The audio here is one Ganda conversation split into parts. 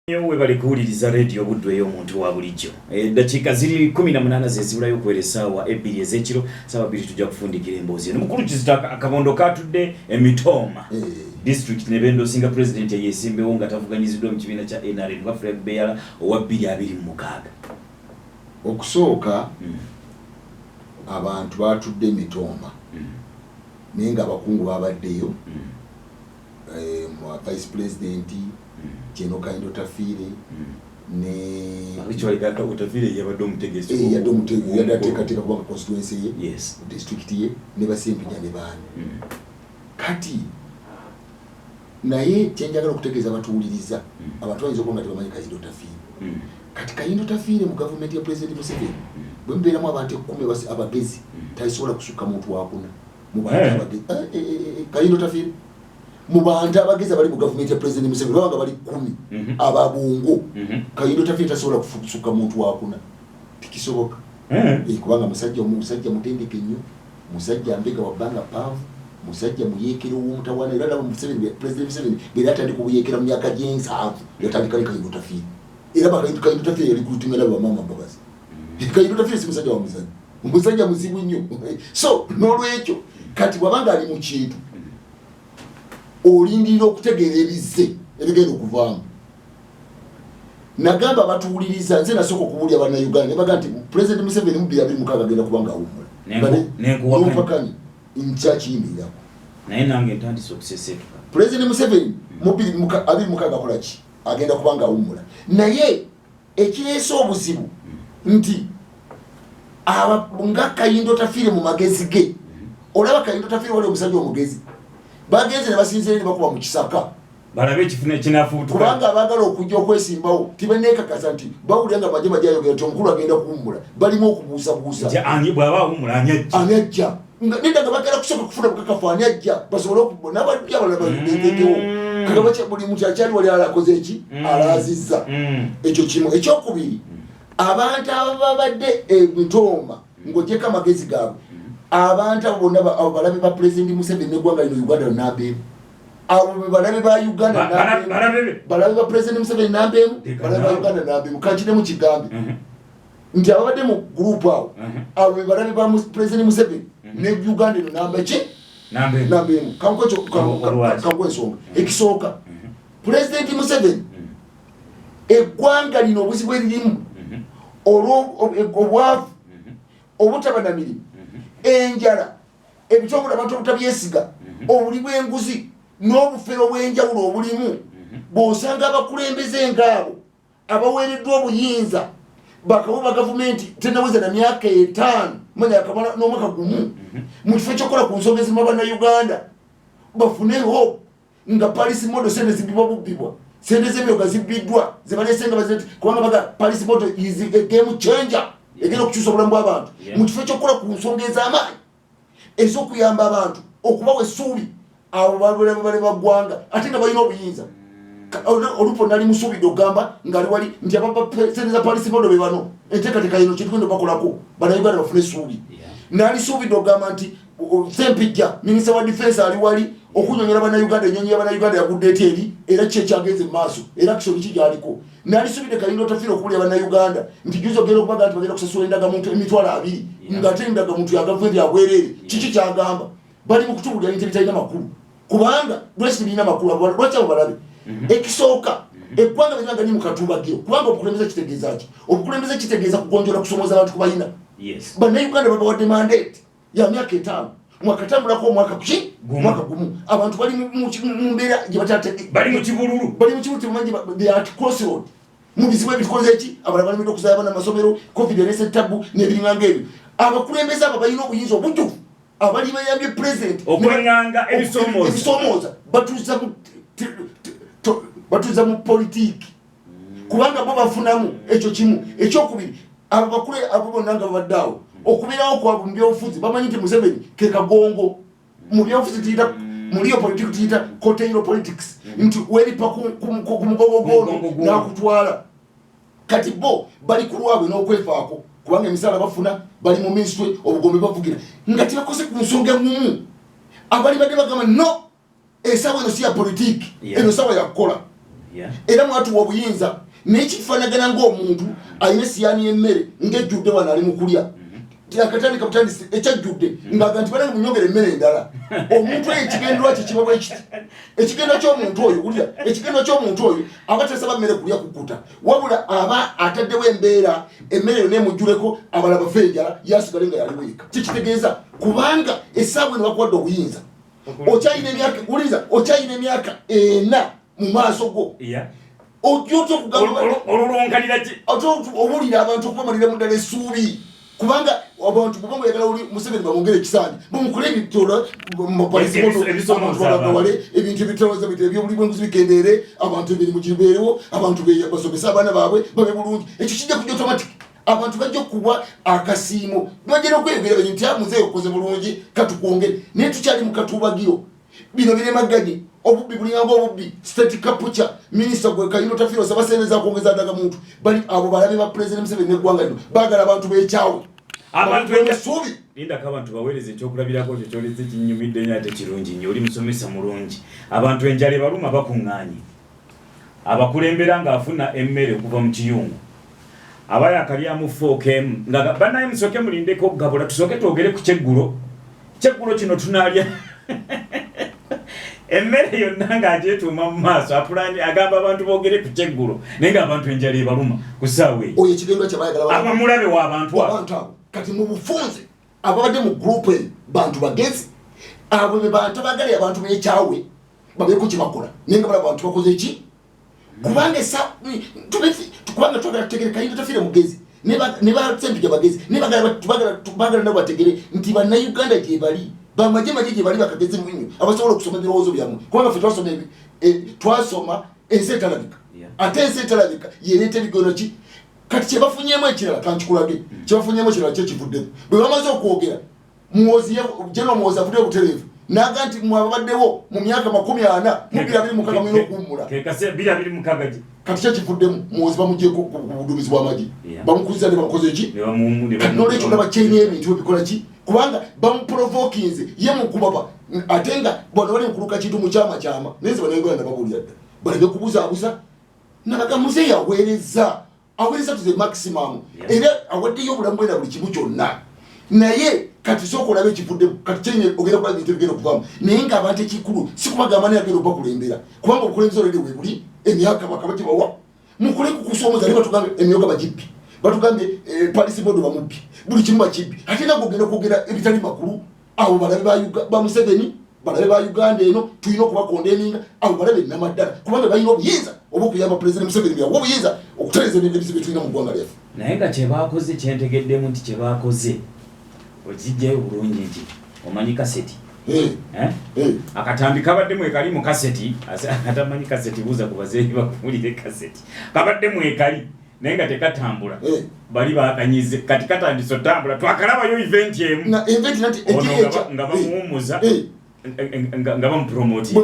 Yewe bali kuwuliriza radio budwe y'omuntu wa bulijjo. Dakika ziri 18 zezibulayo kwelesawa ebbiri ezekiro saba biri tujja kufundikira emboozi. Mukulu kizita akabondo katudde emitoma. District nebendo singa president yesimbe wonga tavuganyiziddwa mu kibiina kya NRM nga Fred Beyala owa 226. Okusooka abantu batudde emitoma. Nenga abakungu babaddeyo. Vice President Cheno Kaindo Tafire ne actually gata utafire yabadde omutegesi yadde omutegesi yadateekateeka kubanga constituency ye yes district ye ne basempinya ne baani kati naye kyenjagala okutegeeza abatuwuliriza abantu bayinza okuba nga tebamanyi Kaindo Tafire kati Kaindo Tafire mu gavumenti ya President Museveni bwe mbeeramu abantu 10 abagezi tayisobola kusukka muntu wakuna mu bantu abagezi Kaindo Tafire mu bantu abagezi abali mu gavumenti ya President Museveni banga bali 10 ababungo Kaindo Tafire tasobola kufukusuka muntu wakuna tikisoboka kubanga musajja mutendeke nnyo musajja ambega wabanga pavu musajja muyekero w'omutawana era laba Museveni President Museveni beratandi kubuyekera mu myaka gy'ensanvu yatandika Kaindo Tafire era Kaindo Tafire yali kutumira laba mama mbabazi Kaindo Tafire si musajja wa muzanyi musajja muzibu nnyo so n'olwekyo kati wabanga ali mu kintu olindira okutegeera ebize ebigenda okuvaamu nagamba batuwuliriza nze nasooka okubuulya bannayuganda ne baga nti President Museveni mu 2026 agenda kubanga awummula nenkuwakanya nkyakiyimirirako naye nange ntandise okusesetuka President Museveni mu 2026 akola ki agenda kubanga awummula naye ekireese obuzibu nti nga Kaindo Tafire mu magezi ge olaba Kaindo Tafire wali omusajja omugezi bagenze ne basinzira ne bakuba mu kisaka balabe kifune kinafuutuka kubanga abagala okujja okwesimbawo tibenneekakasa nti bawulira nga Maje ayogera nti omukulu agenda kuwummula balimu okubuusabuusa ani bw'aba awummula anyajja nedda nga bagala kusooka kufuna bukakafu anyajja basobole okubona n'abajja abalala bateekewo kagaba buli muntu akyali wali alakoze eki alaazizza ekyo kimu ekyokubiri abantu ababadde emitoma ng'ogyeko amagezi gaabwe abantu abo bonna balabe ba President Museveni n'eggwanga lino Uganda n'abeemu abo balabe ba Uganda balabe ba President Museveni n'abeemu balabe ba Uganda n'abeemu kankine mu kigambe nti ababadde mu group awo abo balabe ba President Museveni ne Uganda ino n'abeemu kanko ensonga ekisooka President Museveni eggwanga lino obuzibu eririmu obwavu obutaba na mirimu enjala ebitongole abantu obutabyesiga obuli bw'enguzi n'obufero bw'enjawulo obulimu bw'osanga abakulembeze ngaabo abaweereddwa obuyinza bakabuba gavumenti tenaweza na myaka 5 manya akamala n'omwaka gumu mu kifo ekyokola ku nsonga ezimu Bannayuganda bafune hope nga Paris Modo sente zibbibwa bubbibwa sente z'ebyoga zibbiddwa zebaleesenga bazeti kubanga baga Paris Modo is a game changer egenda okukyusa obulamu bw'abantu mu kifo ekyokukola ku nsonga ez'amaanyi ez'okuyamba abantu okubawa essuubi abo bale baggwanga ate nga balina obuyinza olupo nali musuubidde okugamba ngaali wali nti sente za Paris Modo be bano enteekateeka yino kyetugenda bakolako Bannayuganda bafune essuubi naali suubidde okugamba nti Sempijja minisita wa defense ali wali okunyonyola Bannayuganda ennyonyi y'Abannayuganda yagudde eri era kye kyagenze mu maaso era kisoli kigyaliko naali suubidde Kaindo Tafire okuwulira Bannayuganda nti juzi ogenda okubaga nti bagenda kusasula endagamuntu emitwalo 2 ng'ate endagamuntu ya gavumenti ya bwereere kiki kyagamba bali mu kutuwulira nti bitalina makulu kubanga lwaki tebirina makulu lwaki abo balabe ekisooka eggwanga biranga ni mu katumbagiro kubanga obukulembeze kitegeeza ki obukulembeze kitegeeza kugonjola kusomoza abantu kubalina Bannayuganda babawadde mandate ya myaka 5 mwaka tambulako omwaka kuki mwaka gumu abantu bali mu mbeera gye batate bali mu kibululu temanyi they are at crossroad mu bizibu ebitukoze eki abalala bali mu kuzaya bana amasomero covid erese tabu n'ebiringanga ebyo abakulembeze abo balina obuyinza obujjuvu abali bayambye president okulanganga ebisomooza batuuza mu politiiki kubanga bo bafunamu ekyo kimu ekyokubiri abo bakule abo bonna nga babadde awo okubeerawo kwabwe mu byobufuzi bamanyi nti Museveni ke kagongo mu byobufuzi tuyita muliyo politiki tuyita cotail politics nti weripa ku mugogogono n'akutwala kati bo bali ku lwabwe n'okwefaako kubanga emisaala bafuna bali mu ministry obugombe bavugira nga tebakoze ku nsonga engumu abali badde bagamba no esawa eno si ya politiki eno sawa ya kukola era mwatu obuyinza nekifanagana ng'omuntu ayina siyani y'emmere ng'ejjudde wano ali mu kulya akatani kabutandisi ekyajjudde ng'aga nti bana munyongere emmere endala omuntu oyo ekigendwa kye kiba bwe kiti ekigendwa ky'omuntu oyo wulira ekigendwa ky'omuntu oyo aba tasaba mmere kulya kukkuta wabula aba ataddewo embeera emmere yo neemujjuleko abala bafe enjala yasigale nga yali weeka kikitegeeza kubanga essaawa eno bakuwadde obuyinza okyayina emyaka wuliriza okyayina emyaka 4 mu maaso go ojja olulunkalira ki owulira abantu okubamalira mu ddala essuubi kubanga abantu bwe bamuyagala oli Museveni bamwongere ekisaanyi bamukole ebitolo balagawale ebintu ebitalawaza bite ebyobuli bwenguzi bikendeere abantu emirimu gibeerewo abantu basomesa abaana baabwe babe bulungi ekyo kijja kujja automatic abantu bajja okuwa akasiimo bajja okwegera banyi nti muzeeyo okoze bulungi katukwongere naye tukyali mu katuubagiro bino biremaganye obubbi bulinganga obubbi state capucha minister gwe kayino tafiro sabaseereza kwongeza ndaga muntu bali abo balabe ba president Museveni n'eggwanga lino baagala abantu beekyawe abantu ensuubi linda kabantu baweereze ekyokulabirako kyo kyoleze kinyumidde nnyo ate kirungi nnyo oli musomesa mulungi abantu enjala baluma bakuŋŋaanye abakulembera ng'afuna emmere okuva mu kiyungu abaye akalyamu fookemu nga bannaye musooke mulindeko gabula tusooke twogere ku kyeggulo kino tunaalya emmere yonna ng'agyetuuma mu maaso apulani agamba abantu boogere ku kyeggulo naye ng'abantu enjala ebaluma ku ssaawa eyo oyo ekigendwa kyebayagala abamulabe w'abantu abo kati mu bufunze ababadde mu gurupu eyo bantu bagezi abo be bantu abaagala abantu beekyawe babeeko kye bakola naye nga bala abantu bakoze eki kubanga kubanga twagala tutegere kayinza tafiire mugezi ne basempija bagezi ne bagala nabo bategere nti bannayuganda gye bali bamaje gye bali bakagezi nnyo abasobola okusoma ebirowoozo byammwe kubanga ffe twasoma ensi etalabika ate ensi etalabika yereeta ebigono ki kati kyebafunyemu ekirala kankikulage kyebafunyemu ekirala kyekivuddemu bwe bamaze okwogera general muwozi avudde obutereevu naga nti mwababaddewo mu myaka 40 mu 2006 mulina okuwummula kati kyekivuddemu muwozi bamugyeko ku buduumizi bw'amagye bamukuziza ne bamukoze eki nolwekyo ndaba kyenya ebintu ebikola ki kubanga bamuprovokinze ye mukubaba ate nga bona bali mukuluka kintu mu kyama naye ze banayuganda babuulira dda baleke kubuzaabuza nabaga muzeeyi aweereza to the maximum era awaddeyo obulamu bwe na buli kimu kyonna naye kati sooka olabe ekivuddemu kati kyenye ogenda kulaba ebintu ebigenda okuvaamu naye ng'abantu ekikulu si kubagamba naye agenda okubakulembera kubanga obukulembeze olwedde we buli emyaka bakaba gyebawa mukole kukusoomoza naye batugambe emyoga bagibbi batugambe palisi bodo bamubbi buli kimu bakibbi ate nagwe ogenda okwogera ebitali makulu abo balabe ba Museveni balabe ba Uganda eno tulina okubakondeninga abo balabe namaddala kubanga balina obuyinza obwokuyamba President Museveni byawa obuyinza okutereza ebizibu byetulina mu ggwanga lyaffe naye nga kyebakoze kyentegeddemu nti kyebakoze okijjayo bulungi nti omanyi kaseti akatambi kabaddemu ekali mu kaseti atamanyi kaseti buuza ku bazeeyi bakuwulire kaseti kabaddemu ekali naye nga tekatambula bali bakanyize kati katandise otambula twakalabayo event emu nga bamuwumuza nga bamupromoti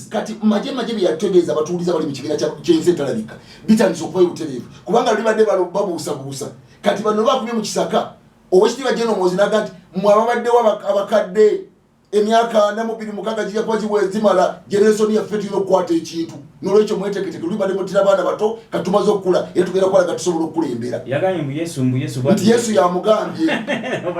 kati maje byeyategeeza batuuliza bali mu kibiina ky'ensi etalabika bitandise okuba obutereevu kubanga luli badde babuusabuusa kati bano bakubye mu kisaka owekitiibwa General Muhoozi naga nti mwe ababaddewo abakadde emyaka 26 gijja kuba giwezimala generation yaffe tulina okukwata ekintu nolwekyo mweteketeke luli badde mutira abaana bato kati tumaze okukula era tugenda kwalaga tusobola okukulembera nti Yesu yamugambye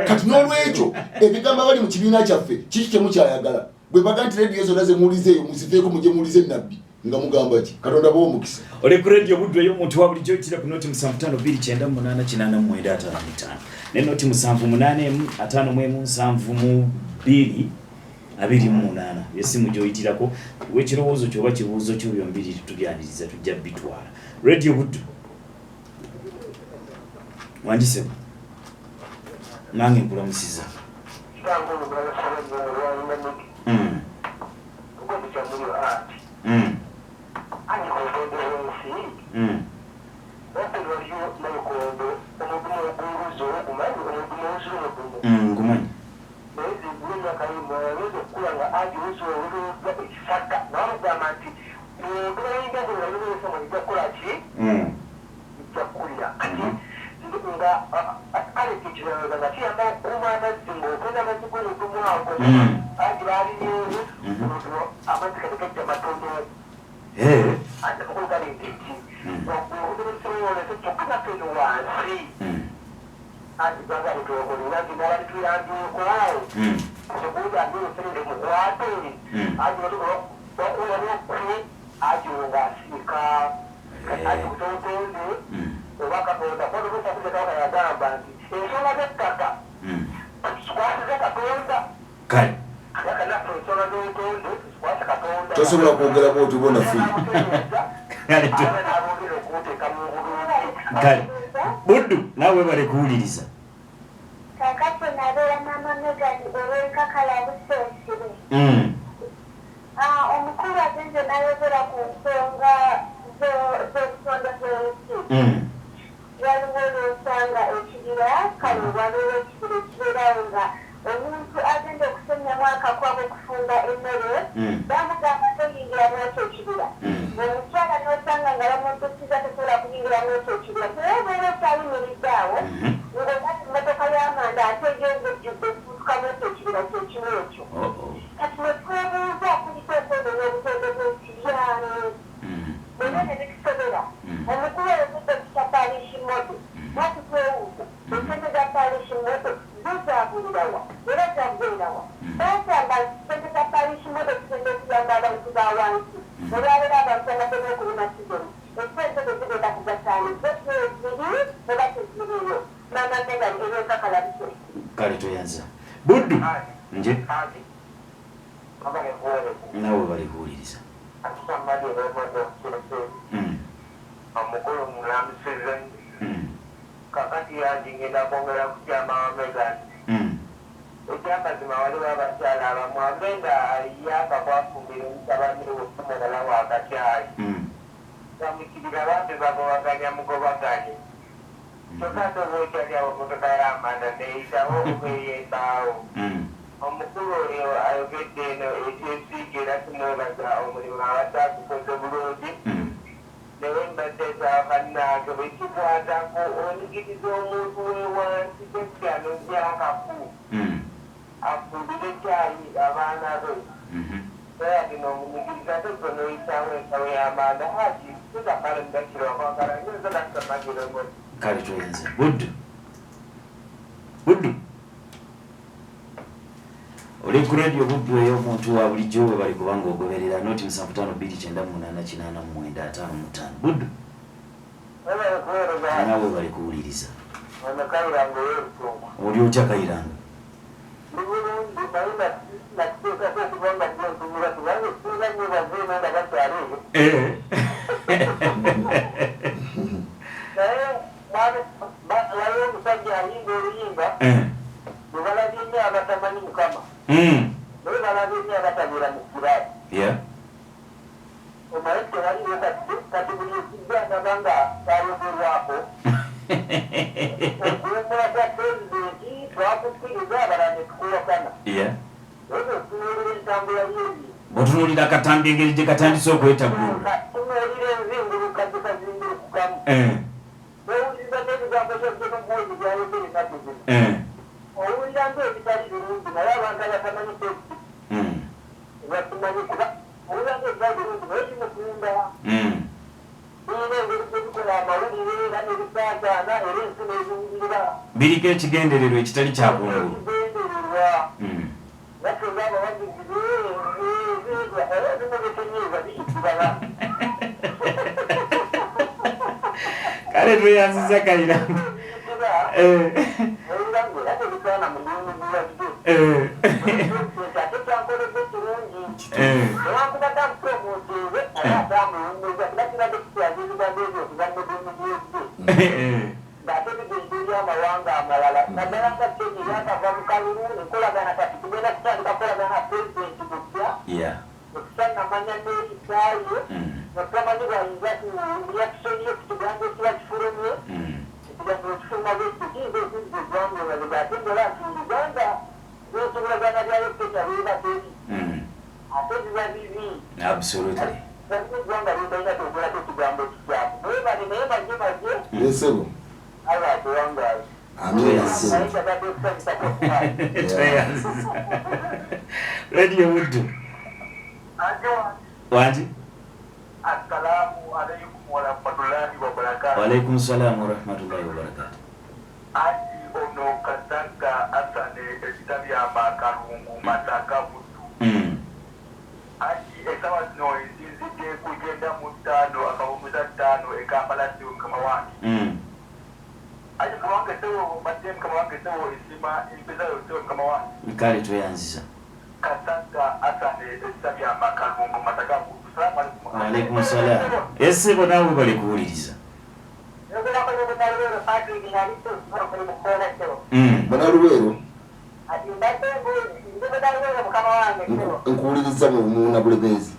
kati n'olwekyo ebigambo bali mu kibiina kyaffe kiki kyemukyayagala bwe baga nti rediyo zonna zemuwulizeeyo muziveeko mujye muwulize ennabbi nga mugamba ki katonda b'omukisa ole ku rediyo buddu ey'omuntu wa bulijjo kira ku noti 75298855 ne noti 78557228 yesimu gy'oyitirako wekirowoozo kyoba kibuuzo kyo byombiri tubyaniriza tujja bitwala rediyo buddu wangisebo nange nkulamusiza ngumanyi tosobola kwogera bwoti bona fi kale buddu nawe bale kuwuliriza kakati nabeera mama Megani olw'enkakala busensire omukulu agenze nayogera ku nsonga z'obutonde bw'ensi waliwo n'osanga ekibira kale waliwo ekibira ekibeerawo nga omuntu agenda okusomyamu akakwabo okufumba emmere bamugamba toyingira mwekyo ekibira omukyala n'osanga nga bamutukiza tosobola kuyingira mwekyo ekibira tewebeera okyayimiridde awo ng'omati emmotoka y'amanda ate egyengejjudde okutuuka mwekyo ekibira kyekimu ekyo kati ne twebuuza kuliko okwonona obutonde bw'ekibyano bwena ne bitusobera omukulu oyo gudde kutapaalishi moto nati twewuuza esente za paalishi moto zizabulirawa era zaggwerawa basanga sente za paalishi moto zigenda okuyamba abantu ba wansi olwalero abantu abadde n'okulima kigero esente tezigenda kugasaani zeziri oba teziriyo mama Megani eby'enkakala bise kale toyanza buddu nje nawe bali kuwuliriza omukulu mulambisiza kakati yandingenda kwongera kukyama wa Megani ekyamazima waliwo abakyala abamu agenda yaka kwafumbira omutabani okumulala wakakyayi bamukirira bambi bagobaganya mugobaganye kyokka toba okyalyawo motoka y'amanda neyitawo okweyembaawo omukulu oyo ayogedde eno ekyesiige era tumwebaza omulimu abatagukoze bulungi naye mbadde zaabannange bwekikwatako onyigiriza omuntu wewansi kekyano byakafu afumbire ekyayi abaana be era dino omunyigiriza tozonoyitawo ensawo y'amanda Hajj tuzakale mudakiro wakwagala nyoza dakusamagiremo kale toyanza buddu oli ku radio buddu eyo omuntu wa bulijjo bwe bali kubanga ogoberera noti 75288885 buddu nawe bali kuwuliriza oli otya Kayiranga waliwo omusajja ayimba oluyimba bwebalabye nnyo abatamanyi Mukama naye balabye nnyo abatabeera mu kiraasi omaye tewaliwo kati buli ekijjangaba nga kayogerwako okuwumula kwa pulezidenti twakukkiriza abalala ne tukulakana naye otunuulira entambula y'ebyo bw'otunuulira akatambi engeri gye katandise okwetaggulula tunuulira enzinguluka gye kazingulukukamu owuliriza n'ebigambo by'omugozi byayogera ennaku zino owulira ng'ebitali birungi naye abantu abatamanyi testi batumanyi kuba owulira ng'ebitali birungi naye kimutunda birina engeri gyebikola amawulire era n'ebisaataana era ensi n'eziwulira biriko ekigendererwa ekitali kyabungulu ekigendererwa batunga abawagizi era ebimu byetonyiiza biyitibala kale tweyanziza Kayiranga amawanga amalala naddala nga Kenya yakava mu kalulu enkolagana kati tugenda kutandika kukolagana na pulezidenti bupya okusanamanya n'ekisaayi notutamanyi bwayinza reaction ye ku kigambo ekiba kifulumye ekigambo ekifuluma bekiyinza okuzza eggwanga nga ate ngola nti Uganda n'ekikolagana lyayo Kenya biba teri ate biba bibi absolutely eggwanga libalina togolako ekigambo ekikyamu naye bali naye Maje yesebo Radio Wood. Waji? Assalamu alaikum wa rahmatullahi wa barakatuh. Wa alaikum salam wa rahmatullahi wa barakatuh. Hajj ono katanga asane Ekiddako kalungu mataka mutu. Hajj esawa no izizike kugenda mutano akawumuza tano ekambala ndio kama wangi. Hajj kama wange tewo batem kama wange tewo isima impeza yote kama wangi. Mkali tuyanzisa. Katanga asane Ekiddako kalungu mataka mutu. Wa alaikum salam. Ese bona bali kuwuliriza. Banaluwero nkuwuliriza na bulemezi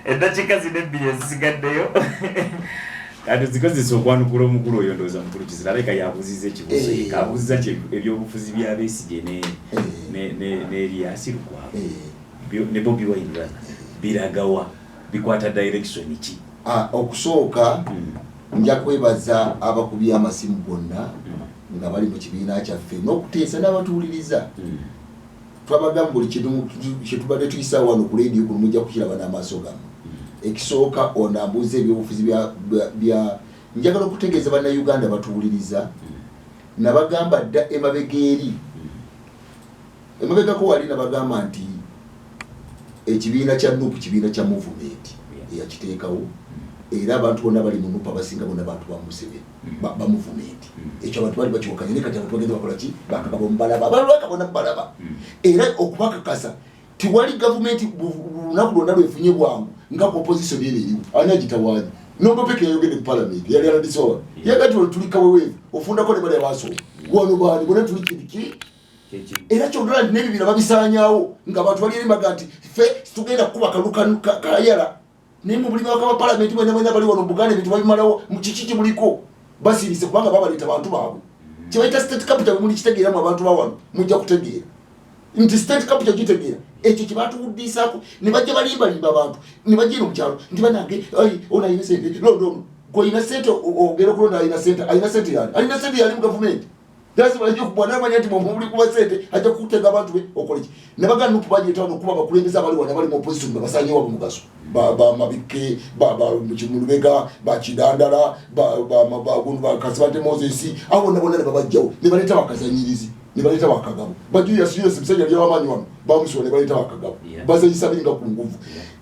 Eddakiika zino ebbiri ezisigaddeyo kati zikozesa okwanukula omukulu oyo ndowooza mukulu kizira aleka yabuziza ekibuuzo kabuuziza ebyobufuzi bya Besigye ne Elias Lukwago ne Bobi Wine biragawa bikwata direction ki? Okusooka nja kwebaza abakubi amasimu bonna nga bali mu kibiina kyaffe n'okuteesa n'abatuwuliriza. Twabagamba buli kintu kyetubadde tuyisa wano ku radio kuno mujja kukiraba n'amaaso gammwe. Ekisooka onambuuza ebyobufuzi bya njagala okutegeeza bannayuganda batuwuliriza nabagamba dda emabega eri emabegako wali nabagamba nti ekibiina kya NUP kibiina kya movement eyakiteekawo era abantu bonna bali mu NUP abasinga bonna bantu ba Museveni ba movement ekyo abantu bali bakiwakanya ne kati abantu bagenda bakola ki bakagaba mubalaba abantu bakabona mubalaba era okubakakasa tiwali government lunaku lwonna lwefunye bwangu nga opposition eri eriwo ani agitawaanya nomba peke yayogedde mu parliament yali aladisowa yagati olutulikawe weevu ofundako ne bali abasooka wano baani bona tuli kiriki era kyondola nti n'ebibira babisaanyaawo nga abantu bali erimaga nti ffe tugenda kukuba kaluka kayala naye mu buli baka ba parliament bwenabwena bali wano Buganda ebintu babimalawo mu kiki kimuliko basirise kubanga babaleeta bantu baabwe kyebayita state capital bwe muli kitegeeramu abantu bawano mujja kutegeera nti state capital kitegeera ekyo kyebatuwuddiisaako ne bajja balimbalimba abantu ne bajja mu kyalo nti banange ono alina sente londo gw'olina sente ogera okulonda alina sente yani alina sente yali mu gavumenti lazima ajja kubwana amanya nti muli kuba sente ajja kutega abantu be okole ki ne bagana NUP bajeetawo n'okuba bakulembeze abali wano abali mu opposition nga basaanyewo mugaso bamabike mukimulubega bakidandala bakasibante Moses abo bonna bonna ne babajjawo ne baleeta bakazanyirizi ne baleeta bakagabo bajulius musajja yali w'amaanyi wano bamusiwa ne baleeta bakagabo bazanyisa biringa ku nguvu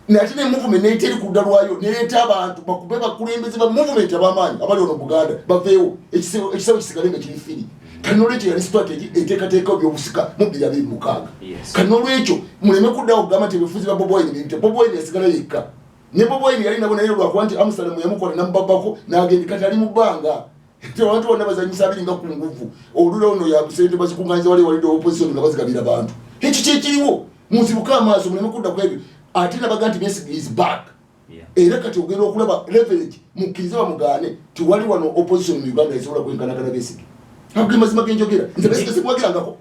nate ne movement neeteri ku dda lwayo nereeta abantu bakube bakulembeze ba movement ab'amaanyi abali wano Buganda baveewo ekisebo kisigale nga kiri firi kanolwekyo yali strategy eteekateeka byobusika mu 2006 kanolwekyo muleme kuddawo okugamba nti ebifuzi ba Bobi Wine binte Bobi Wine yasigala yekka ne Bobi Wine yali nabo naye lwakuba nti Amsterdam yamukola namubabako n'agenda kati ali mu bbanga abantu bonna bazanyisa abiringa ku nguvu olula ono yabusente bazikunganyiza wali walidde opposition nga bazigabira abantu ekyo kyekiriwo muzibuka amaaso muleme kudda ku ebyo ate nabaga nti Besigye is back era kati ogenda okulaba leverage mukkirize bamugaane tiwali wano opposition mu Uganda esobola kwenkanakana Besigye ntabwo mazima genjogera nze Besigye sikwagirangako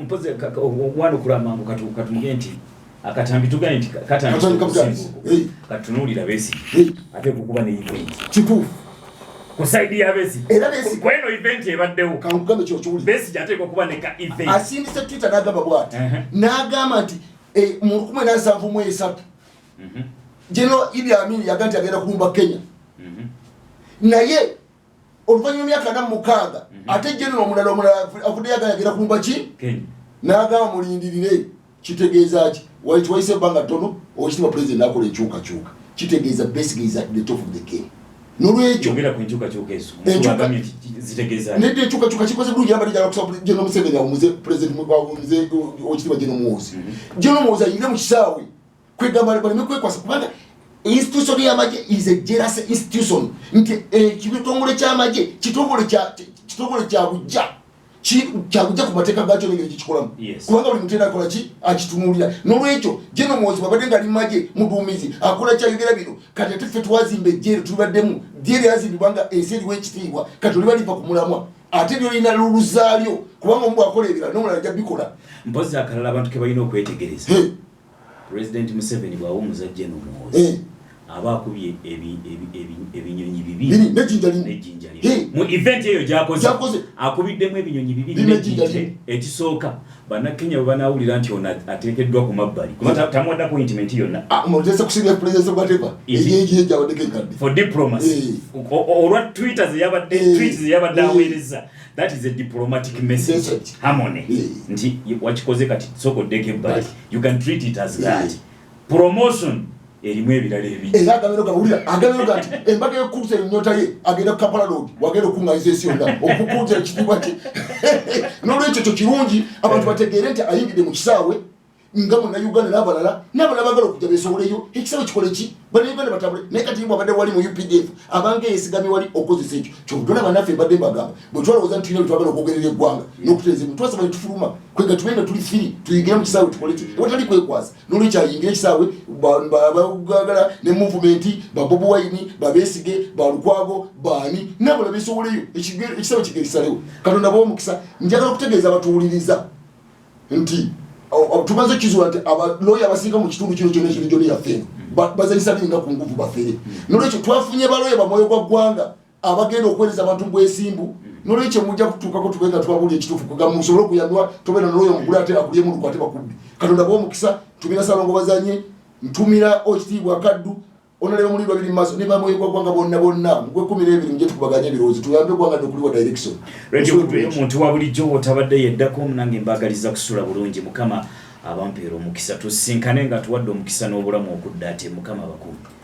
mpoze wano kulama katumuge nti akatambi tugane nti katunulira Besigye ate kukuba ne event kituufu kusaidi ya Besigye era Besigye kweno event ebaddewo kankugambe kyo kyoli Besigye ate kukuba ne ka event asindise Twitter n'agamba bwati n'agamba nti mu 1973 General Idi Amin yaganti agenda kulumba Kenya naye oluvannyuma myaka 46 ate General omulala afudde yagenda kulumba ki Kenya n'agamba mulindirire kitegeeza ki waitwaise banga tono okitiibwa president n'akola enkyukakyuka kitegeeza Besigye is at the top of the game nolwekyo yogera ku enkyukakyuka ezo zitegeeza nedde enkyukakyuka kikoze bulungi yabali jala kusaba General Museveni awumuze president mubamuze okitiibwa General Muhoozi General Muhoozi ayingira mu kisaawe kwegamba baleme kwekwasa kubanga institution y'amagye is a jealous institution nti ekitongole ky'amagye kitongole kya bujja kyagujja ku mateeka gaakyo n'engeri kikikolamu kubanga buli muntu akola ki akitunuulira n'olwekyo General Muhoozi babadde nga ali mu magye muduumizi akola kyayogera bino kati ate ffe twazimba ejjeere tulibaddemu ddyeri yazimbibwa nga ensi eriwo ekitiibwa kati oliba liva ku mulamwa ate lyolina luluzaalyo kubanga omu bwakola ebirala n'omulala ajja bikola mpozi akalala abantu ke balina okwetegereza President Museveni bw'awa omuzajja Muhoozi aba akubye ebinyonyi bibiri n'ejjinja mu event eyo gyakoze akubiddemu ebinyonyi bibiri n'ejjinja ekisooka bannakenya bwe banaawulira nti ono ateekeddwa ku mabbali kuba tamuwadde appointment yonna omutesa kusinga president whatever eyeegiye gyabaddeko enkadde for diplomacy olwa tweet zeyabadde aweereza that is a diplomatic message harmony nti wakikoze kati sokoddeko ebbali you can treat it as that promotion erimu ebirala ebiri era agambye nti embaga y'okkuusa ennyota ye agenda ku Kampala Road wagenda okuŋŋaanyiza ensi yonna okukuuza ekitiibwa kye n'olwekyo kyo kirungi abantu bategeere nti ayingidde mu kisaawe nga Munnayuganda n'abalala bagala okujja beesoboleyo ekisaawe kikole ki bannayuganda batambule naye kati bwabadde wali mu UPDF abanga yeesigamye wali okozesa ekyo kyobutona bannaffe mbadde mbagamba bwe twalowooza nti tulina twagala okwogerera eggwanga n'okutereeza emu twasaba ne tufuluma kwega tubenga tuli firi tuyingire mu kisaawe tukole ki watali kwekwasa n'olwekyo ayingire ekisaawe bagagala ne movement Bobi Wine Besigye Lukwago baani n'abalala beesoboleyo ekisaawe kigerisalewo Katonda b'omukisa njagala okutegeeza abatuwuliriza nti tumaze kizuula nti abaloya abasinga mu kitundu kino kyonna ekiri gyonna yaffe bazanyisa biringa ku nguvu bafere n'olwekyo twafunye baloya bamwoyo gwa ggwanga abagenda okuweereza abantu mu bwesimbu n'olwekyo mujja kutuukako tubenga twabuli ekituufu kugamba musobole okuyambwa tobeera noloya omugule ate akulyemu lukwate bakubbi Katonda b'omukisa tumira Ssalongo bazanye ntumira Ekitiibwa Kaddu onaleba mulirwa biri maaso ne bamwoyo gwa ggwanga bonna mugwe 12 muje tukubaganya ebirowoozo tuyambe eggwanga n'okuliwa direction radio omuntu wa bulijjo otabadde yeddako nange mbagaliza kusula bulungi mukama abampeera omukisa tusinkane nga tuwadde omukisa n'obulamu okudda ate mukama bakulu